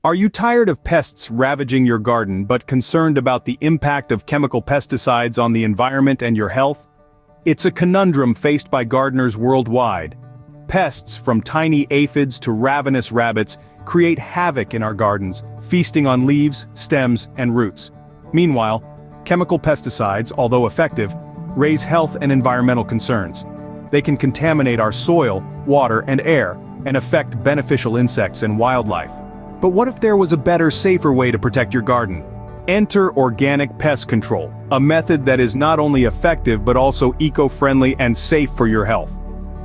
Are you tired of pests ravaging your garden but concerned about the impact of chemical pesticides on the environment and your health? It's a conundrum faced by gardeners worldwide. Pests, from tiny aphids to ravenous rabbits, create havoc in our gardens, feasting on leaves, stems, and roots. Meanwhile, chemical pesticides, although effective, raise health and environmental concerns. They can contaminate our soil, water, and air, and affect beneficial insects and wildlife. But what if there was a better, safer way to protect your garden? Enter organic pest control, a method that is not only effective but also eco-friendly and safe for your health.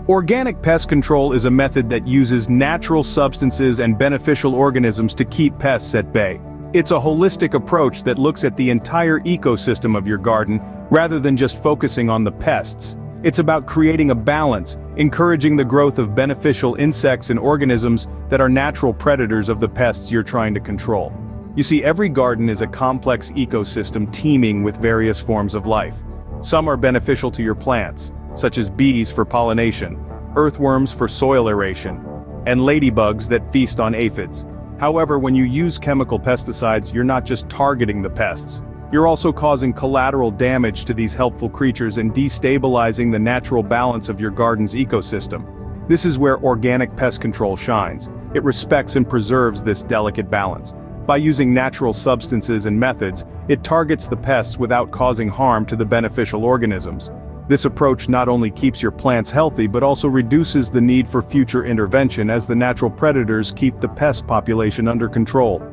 Organic pest control is a method that uses natural substances and beneficial organisms to keep pests at bay. It's a holistic approach that looks at the entire ecosystem of your garden, rather than just focusing on the pests. It's about creating a balance, encouraging the growth of beneficial insects and organisms that are natural predators of the pests you're trying to control. You see, every garden is a complex ecosystem teeming with various forms of life. Some are beneficial to your plants, such as bees for pollination, earthworms for soil aeration, and ladybugs that feast on aphids. However, when you use chemical pesticides, you're not just targeting the pests. You're also causing collateral damage to these helpful creatures and destabilizing the natural balance of your garden's ecosystem. This is where organic pest control shines. It respects and preserves this delicate balance. By using natural substances and methods, it targets the pests without causing harm to the beneficial organisms. This approach not only keeps your plants healthy but also reduces the need for future intervention, as the natural predators keep the pest population under control.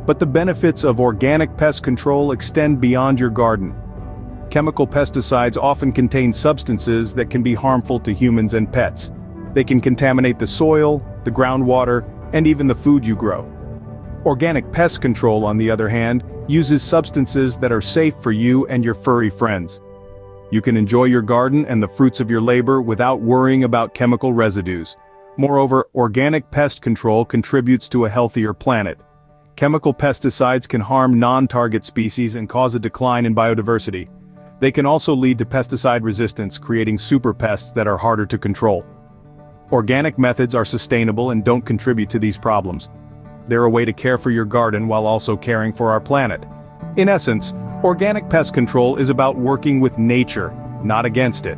But the benefits of organic pest control extend beyond your garden. Chemical pesticides often contain substances that can be harmful to humans and pets. They can contaminate the soil, the groundwater, and even the food you grow. Organic pest control, on the other hand, uses substances that are safe for you and your furry friends. You can enjoy your garden and the fruits of your labor without worrying about chemical residues. Moreover, organic pest control contributes to a healthier planet. Chemical pesticides can harm non-target species and cause a decline in biodiversity. They can also lead to pesticide resistance, creating superpests that are harder to control. Organic methods are sustainable and don't contribute to these problems. They're a way to care for your garden while also caring for our planet. In essence, organic pest control is about working with nature, not against it.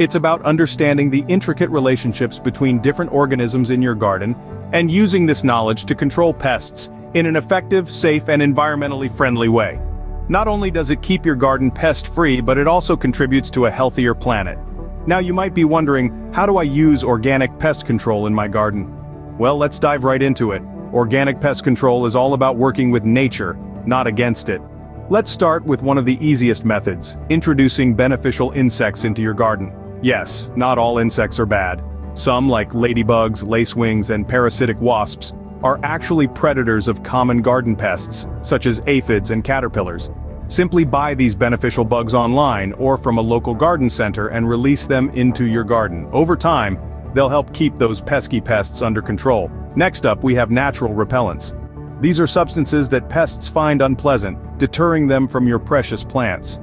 It's about understanding the intricate relationships between different organisms in your garden, and using this knowledge to control pests in an effective, safe, and environmentally friendly way. Not only does it keep your garden pest-free, but it also contributes to a healthier planet. Now you might be wondering, how do I use organic pest control in my garden? Well, let's dive right into it. Organic pest control is all about working with nature, not against it. Let's start with one of the easiest methods, introducing beneficial insects into your garden. Yes, not all insects are bad. Some, like ladybugs, lacewings, and parasitic wasps, are actually predators of common garden pests, such as aphids and caterpillars. Simply buy these beneficial bugs online or from a local garden center and release them into your garden. Over time, they'll help keep those pesky pests under control. Next up, we have natural repellents. These are substances that pests find unpleasant, deterring them from your precious plants.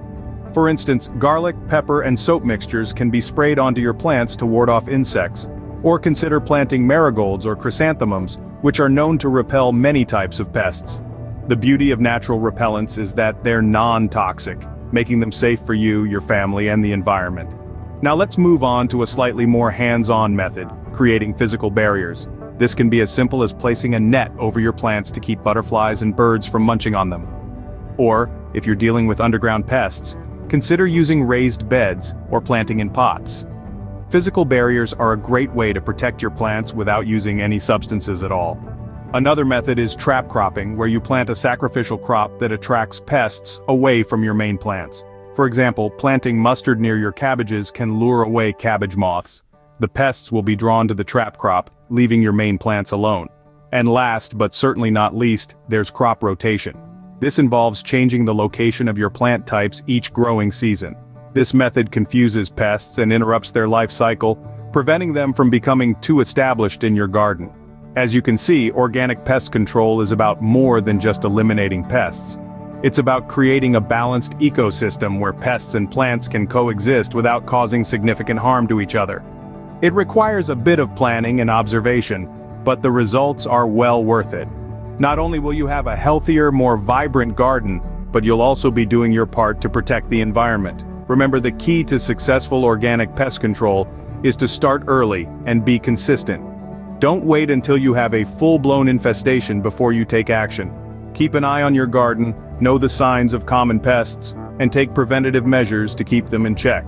For instance, garlic, pepper, and soap mixtures can be sprayed onto your plants to ward off insects. Or consider planting marigolds or chrysanthemums, which are known to repel many types of pests. The beauty of natural repellents is that they're non-toxic, making them safe for you, your family, and the environment. Now let's move on to a slightly more hands-on method, creating physical barriers. This can be as simple as placing a net over your plants to keep butterflies and birds from munching on them. Or, if you're dealing with underground pests, consider using raised beds or planting in pots. Physical barriers are a great way to protect your plants without using any substances at all. Another method is trap cropping, where you plant a sacrificial crop that attracts pests away from your main plants. For example, planting mustard near your cabbages can lure away cabbage moths. The pests will be drawn to the trap crop, leaving your main plants alone. And last, but certainly not least, there's crop rotation. This involves changing the location of your plant types each growing season. This method confuses pests and interrupts their life cycle, preventing them from becoming too established in your garden. As you can see, organic pest control is about more than just eliminating pests. It's about creating a balanced ecosystem where pests and plants can coexist without causing significant harm to each other. It requires a bit of planning and observation, but the results are well worth it. Not only will you have a healthier, more vibrant garden, but you'll also be doing your part to protect the environment. Remember, the key to successful organic pest control is to start early and be consistent. Don't wait until you have a full-blown infestation before you take action. Keep an eye on your garden, know the signs of common pests, and take preventative measures to keep them in check.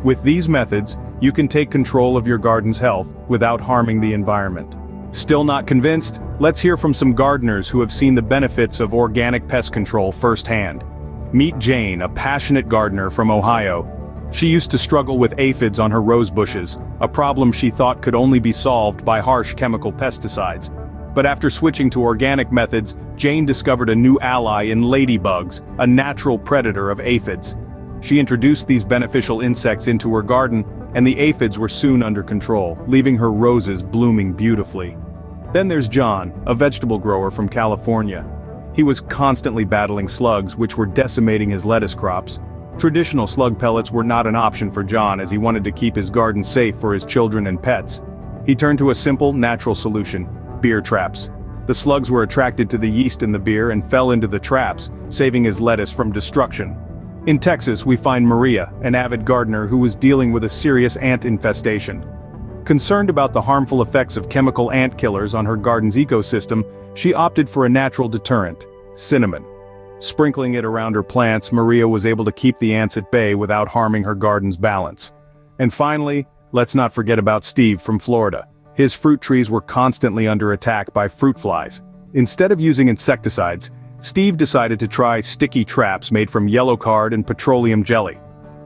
With these methods, you can take control of your garden's health without harming the environment. Still not convinced? Let's hear from some gardeners who have seen the benefits of organic pest control firsthand. Meet Jane, a passionate gardener from Ohio. She used to struggle with aphids on her rose bushes, a problem she thought could only be solved by harsh chemical pesticides. But after switching to organic methods, Jane discovered a new ally in ladybugs, a natural predator of aphids. She introduced these beneficial insects into her garden, and the aphids were soon under control, leaving her roses blooming beautifully. Then there's John, a vegetable grower from California. He was constantly battling slugs, which were decimating his lettuce crops. Traditional slug pellets were not an option for John, as he wanted to keep his garden safe for his children and pets. He turned to a simple, natural solution: beer traps. The slugs were attracted to the yeast in the beer and fell into the traps, saving his lettuce from destruction. In Texas, we find Maria, an avid gardener who was dealing with a serious ant infestation. Concerned about the harmful effects of chemical ant killers on her garden's ecosystem, she opted for a natural deterrent: cinnamon. Sprinkling it around her plants, Maria was able to keep the ants at bay without harming her garden's balance. And finally, let's not forget about Steve from Florida. His fruit trees were constantly under attack by fruit flies. Instead of using insecticides, Steve decided to try sticky traps made from yellow card and petroleum jelly.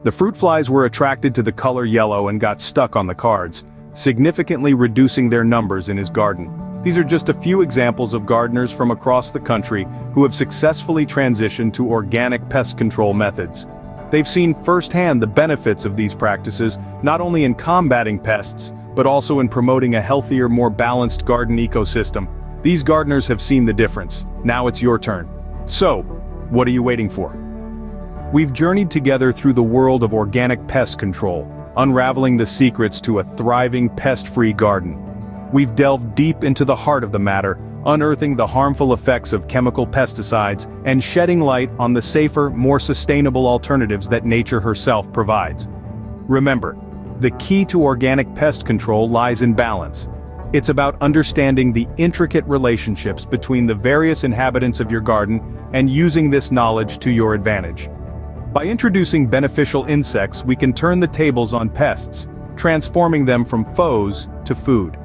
The fruit flies were attracted to the color yellow and got stuck on the cards, significantly reducing their numbers in his garden. These are just a few examples of gardeners from across the country who have successfully transitioned to organic pest control methods. They've seen firsthand the benefits of these practices, not only in combating pests, but also in promoting a healthier, more balanced garden ecosystem. These gardeners have seen the difference. Now it's your turn. So, what are you waiting for? We've journeyed together through the world of organic pest control, unraveling the secrets to a thriving pest-free garden. We've delved deep into the heart of the matter, unearthing the harmful effects of chemical pesticides and shedding light on the safer, more sustainable alternatives that nature herself provides. Remember, the key to organic pest control lies in balance. It's about understanding the intricate relationships between the various inhabitants of your garden and using this knowledge to your advantage. By introducing beneficial insects, we can turn the tables on pests, transforming them from foes to food.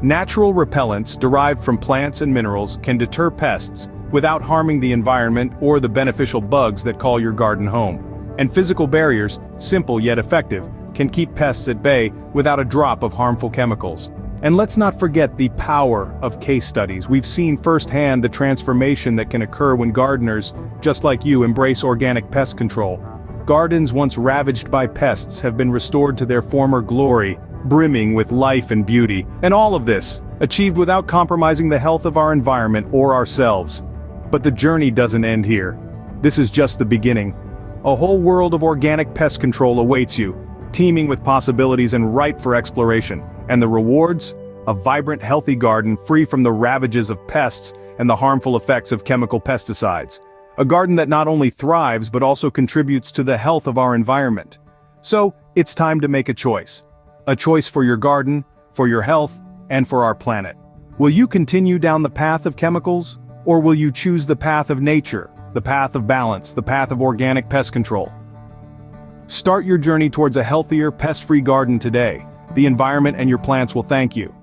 Natural repellents derived from plants and minerals can deter pests without harming the environment or the beneficial bugs that call your garden home. And physical barriers, simple yet effective, can keep pests at bay without a drop of harmful chemicals. And let's not forget the power of case studies. We've seen firsthand the transformation that can occur when gardeners, just like you, embrace organic pest control. Gardens once ravaged by pests have been restored to their former glory, brimming with life and beauty, and all of this, achieved without compromising the health of our environment or ourselves. But the journey doesn't end here. This is just the beginning. A whole world of organic pest control awaits you, teeming with possibilities and ripe for exploration. And the rewards? A vibrant, healthy garden free from the ravages of pests and the harmful effects of chemical pesticides. A garden that not only thrives but also contributes to the health of our environment. So, it's time to make a choice. A choice for your garden, for your health, and for our planet. Will you continue down the path of chemicals? Or will you choose the path of nature, the path of balance, the path of organic pest control? Start your journey towards a healthier, pest-free garden today. The environment and your plants will thank you.